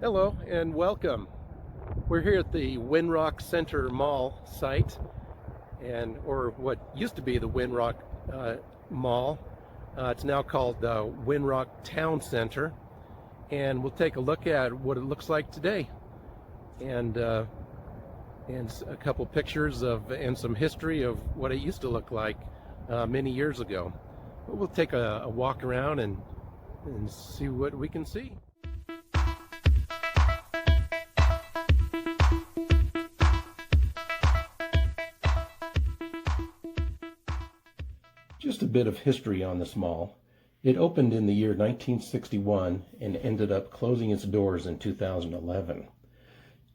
Hello and welcome. We're here at the Winrock Center Mall site, or what used to be the Winrock Mall. It's now called Winrock Town Center, and we'll take a look at what it looks like today, and a couple pictures of and some history of what it used to look like many years ago. But we'll take a walk around and see what we can see. Just a bit of history on this mall. It opened in the year 1961 and ended up closing its doors in 2011.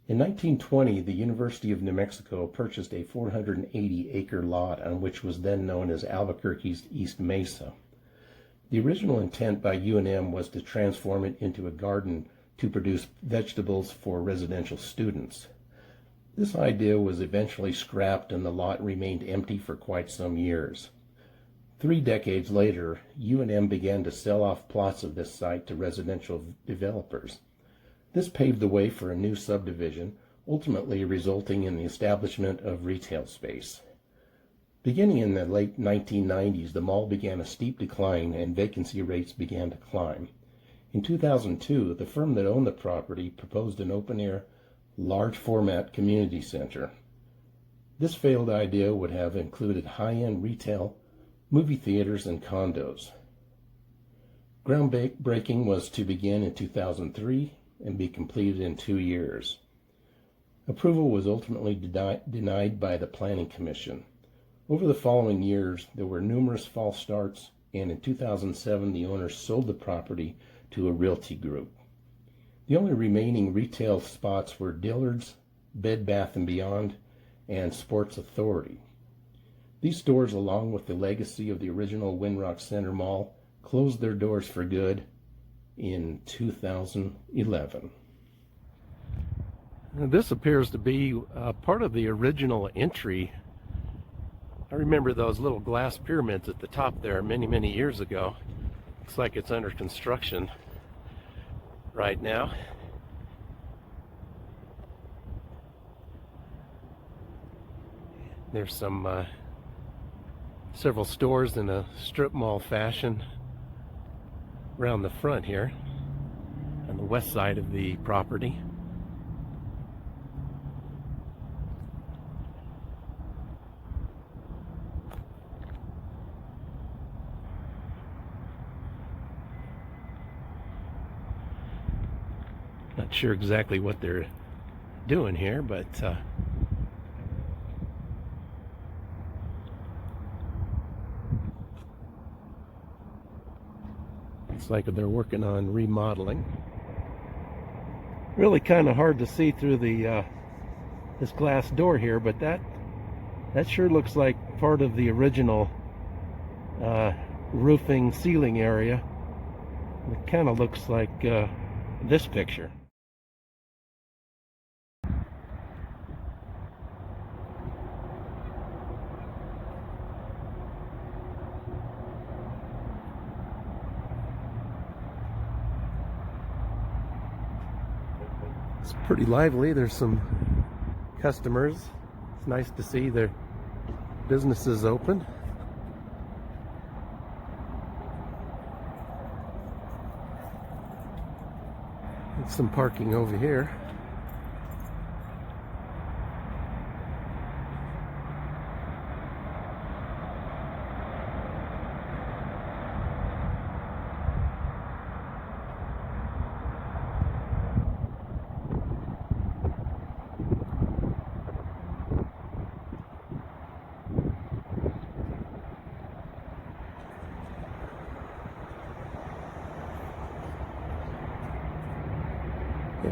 In 1920, the University of New Mexico purchased a 480-acre lot on which was then known as Albuquerque's East Mesa. The original intent by UNM was to transform it into a garden to produce vegetables for residential students. This idea was eventually scrapped and the lot remained empty for quite some years. 3 decades later, UNM began to sell off plots of this site to residential developers. This paved the way for a new subdivision, ultimately resulting in the establishment of retail space. Beginning in the late 1990s, the mall began a steep decline and vacancy rates began to climb. In 2002, the firm that owned the property proposed an open-air, large-format community center. This failed idea would have included high-end retail, movie theaters, and condos. Groundbreaking was to begin in 2003 and be completed in 2 years. Approval was ultimately denied by the Planning Commission. Over the following years, there were numerous false starts, and in 2007, the owners sold the property to a realty group. The only remaining retail spots were Dillard's, Bed Bath & Beyond, and Sports Authority. These stores, along with the legacy of the original Winrock Center Mall, closed their doors for good in 2011. This appears to be part of the original entry. I remember those little glass pyramids at the top there many years ago. Looks like it's under construction right now. There's some several stores in a strip mall fashion around the front here on the west side of the property. Not sure exactly what they're doing here, but looks like they're working on remodeling. Really kind of hard to see through the this glass door here, but that sure looks like part of the original roofing ceiling area. It kind of looks like this picture. It's pretty lively. There's some customers. It's nice to see their businesses open. There's some parking over here.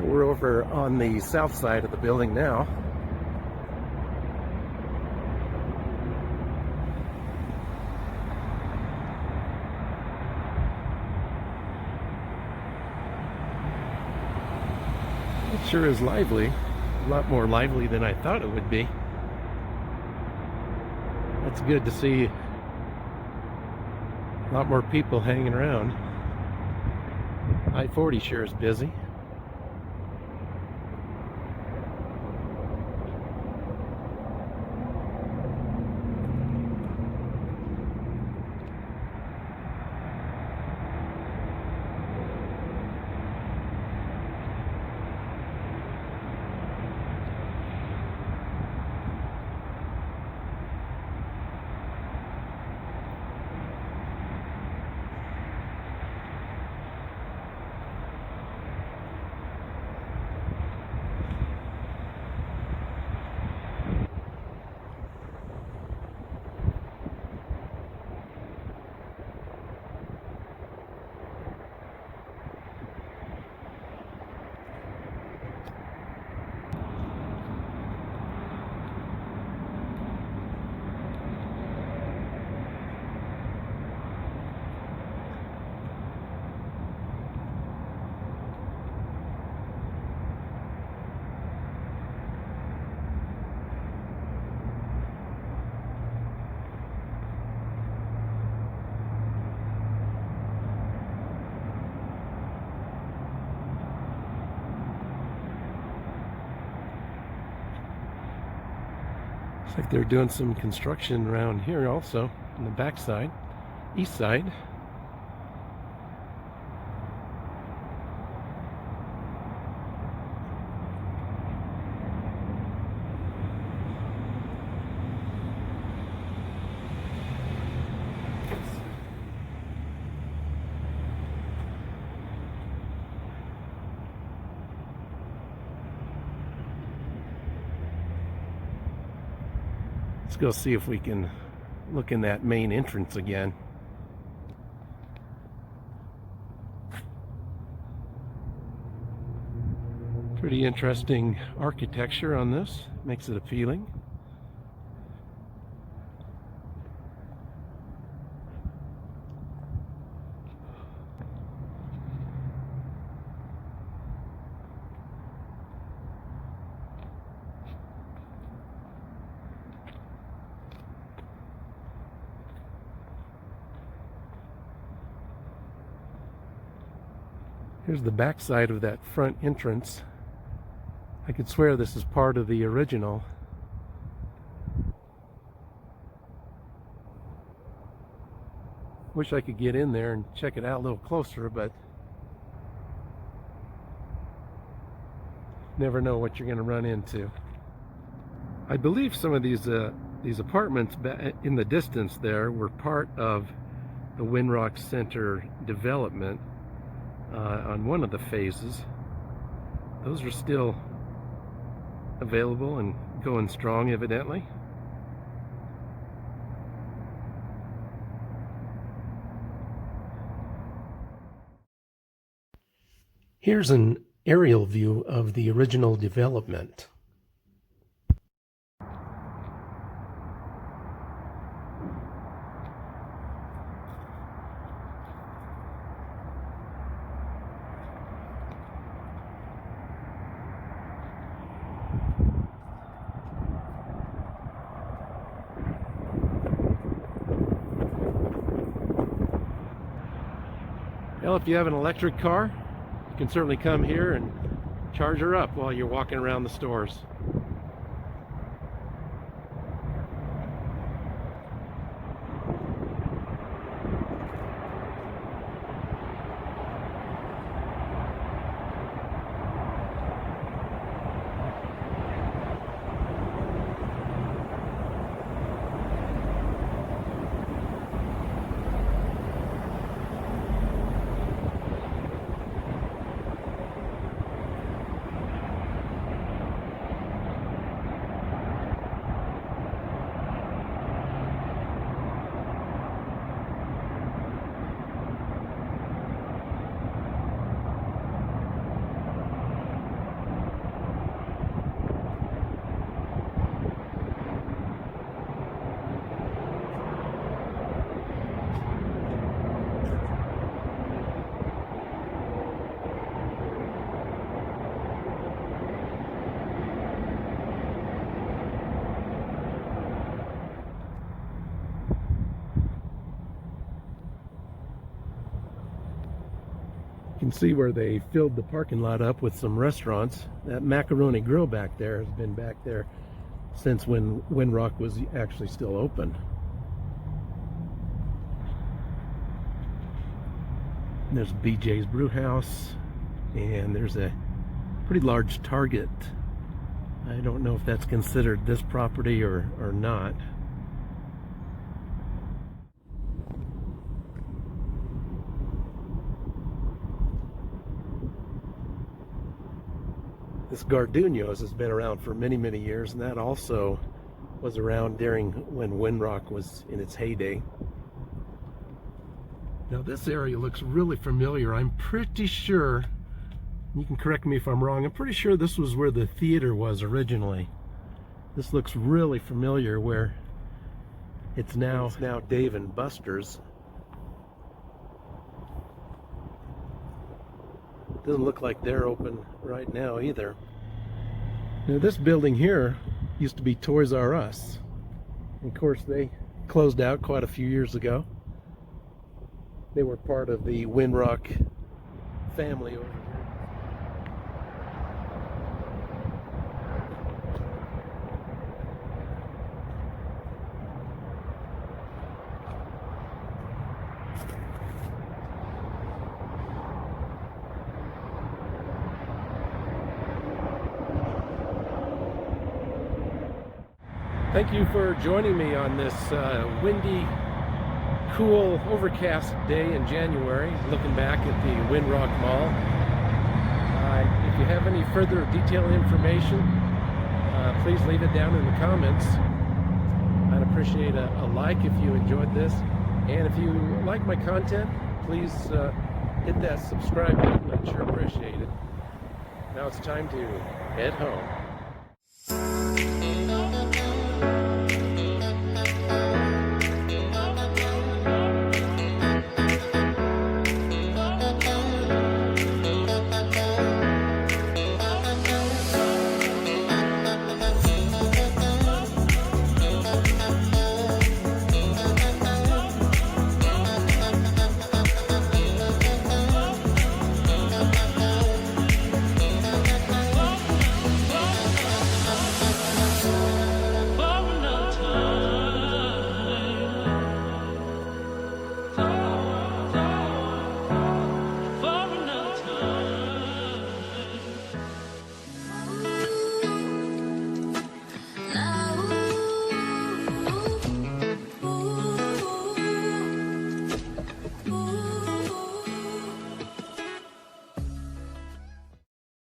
We're over on the south side of the building now. It sure is lively. A lot more lively than I thought it would be. That's good to see. A lot more people hanging around. I-40 sure is busy. Looks like they're doing some construction around here also on the back side, east side. Let's go see if we can look in that main entrance again. Pretty interesting architecture on this, makes it appealing. Here's the back side of that front entrance. I could swear this is part of the original. Wish I could get in there and check it out a little closer, but never know what you're going to run into. I believe some of these apartments in the distance there were part of the Winrock Center development on one of the phases. Those are still available and going strong, evidently. Here's an aerial view of the original development. Well, if you have an electric car, you can certainly come here and charge her up while you're walking around the stores. You can see where they filled the parking lot up with some restaurants. That Macaroni Grill back there has been back there since when Winrock was actually still open. And there's BJ's Brew House, and there's a pretty large Target. I don't know if that's considered this property or not. This Gardunios has been around for many, many years, and that also was around during when Winrock was in its heyday. Now this area looks really familiar. I'm pretty sure, you can correct me if I'm wrong, I'm pretty sure this was where the theater was originally. This looks really familiar, where it's now Dave and Buster's. Doesn't look like they're open right now either. Now this building here used to be Toys R Us. Of course, they closed out quite a few years ago. They were part of the Winrock family over here. Thank you for joining me on this windy, cool, overcast day in January, looking back at the Winrock Mall. If you have any further detailed information, please leave it down in the comments. I'd appreciate a like if you enjoyed this. And if you like my content, please hit that subscribe button. I'd sure appreciate it. Now it's time to head home.